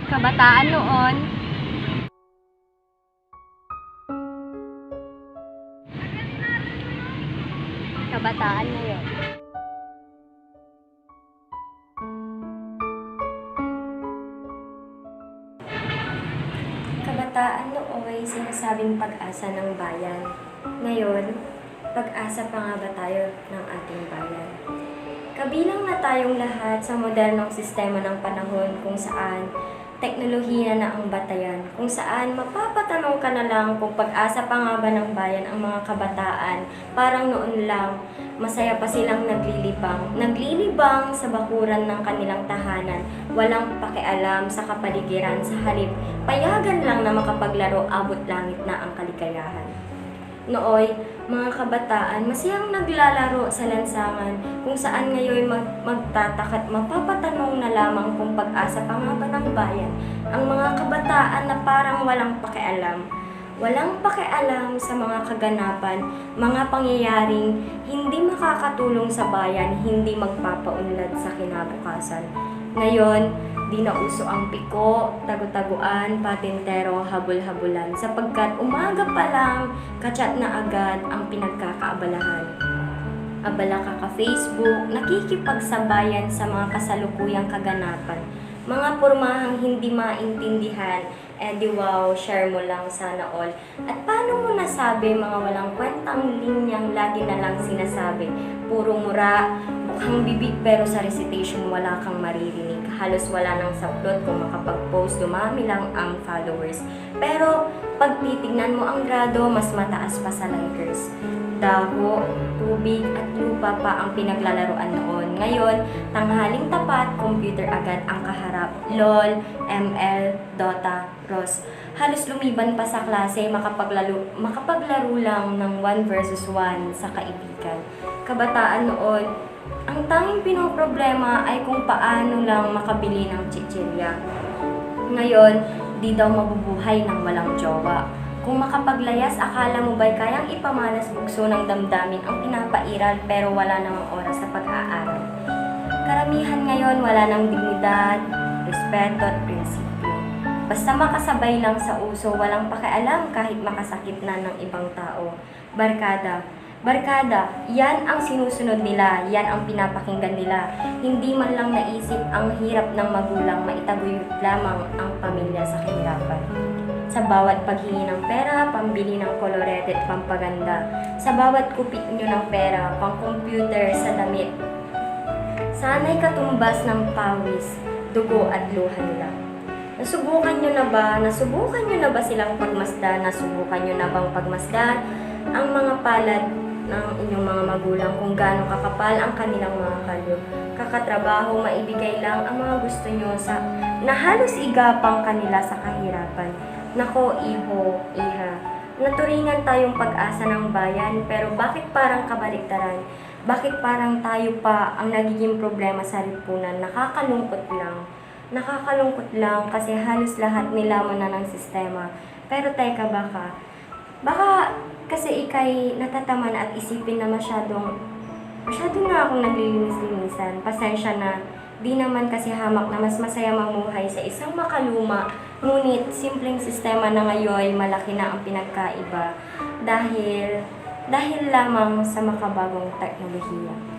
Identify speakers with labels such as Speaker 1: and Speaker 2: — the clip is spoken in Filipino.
Speaker 1: Kabataan noon, kabataan ngayon.
Speaker 2: Kabataan nooy sinasabing pag-asa ng bayan. Ngayon, pag-asa pa nga ba tayo ng ating bayan? Kabilang na tayong lahat sa modernong sistema ng panahon kung saan teknolohiya na ang batayan, kung saan mapapatanong ka na lang kung pag-asa pa nga ba ng bayan ang mga kabataan, parang noon lang, masaya pa silang naglilibang sa bakuran ng kanilang tahanan, walang pakialam sa kapaligiran, sa halip, payagan lang na makapaglaro, abot langit na ang kaligayahan. Nooy, mga kabataan, masayang naglalaro sa lansangan kung saan ngayon magtatakat mapapatanong na lamang kung pag-asa pa nga ba ng bayan ang mga kabataan na parang walang pakialam. Walang pakialam sa mga kaganapan, mga pangyayaring hindi makakatulong sa bayan, hindi magpapaunlad sa kinabukasan. Ngayon, di na uso ang piko, tagu-taguan, patintero, habol-habulan sapagkat umaga pa lang, kachat na agad ang pinagkakaabalahan. Abala ka ka-Facebook, nakikipagsabayan sa mga kasalukuyang kaganapan, mga pormahang hindi maintindihan, di wow, share mo lang sana all. At paano mo nasabi mga walang kwentang linyang lagi na lang sinasabi? Puro mura, mukhang bibig pero sa recitation wala kang maririnig. Halos wala nang saplot kung makapag-post, dumami lang ang followers. Pero pag titignan mo ang grado, mas mataas pa sa likers. Daho, tubig at lupa pa ang pinaglalaroan noon. Ngayon, tanghaling tapat, computer agad ang kaharap. LOL, ML, Dota, ROS. Halos lumiban pa sa klase, makapaglaro lang ng 1 versus 1 sa kaibigan. Kabataan noon, ang tanging pinoproblema ay kung paano lang makabili ng chichirya. Ngayon, di daw mabubuhay ng walang jowa. Kung makapaglayas, akala mo ba'y kayang ipamalas bugso ng damdamin ang pinapairal pero wala namang oras sa pag-aaral. Karamihan ngayon wala ng dignidad, respeto at prinsipyo. Basta makasabay lang sa uso, walang pakialam kahit makasakit na ng ibang tao. Barkada, yan ang sinusunod nila, yan ang pinapakinggan nila. Hindi man lang naisip ang hirap ng magulang, maitaguyod lamang ang pamilya sa kahirapan. Sa bawat paghingi ng pera, pambili ng kolorete at pampaganda. Sa bawat kupit nyo ng pera, pang-computer sa damit. Sana'y katumbas ng pawis, dugo at luha nila. Nasubukan nyo na ba silang pagmasdan? Nasubukan nyo na bang pagmasdan ang mga palad ng inyong mga magulang kung gaano kakapal ang kanilang mga kalyo? Kakatrabaho, maibigay lang ang mga gusto nyo na halos igapang kanila sa kahirapan. Nako, iho, iha, naturingan tayong pag-asa ng bayan, pero bakit parang kabaliktaran? Bakit parang tayo pa ang nagiging problema sa lipunan? Nakakalungkot lang kasi halos lahat nilamon na ng sistema. Pero teka, baka kasi ikay natataman at isipin na masyado na akong naglilinis-linisan. Pasensya na, di naman kasi hamak na mas masaya mamuhay sa isang makaluma, ngunit simpleng sistema na ngayon malaki na ang pinagkaiba dahil lamang sa makabagong teknolohiya.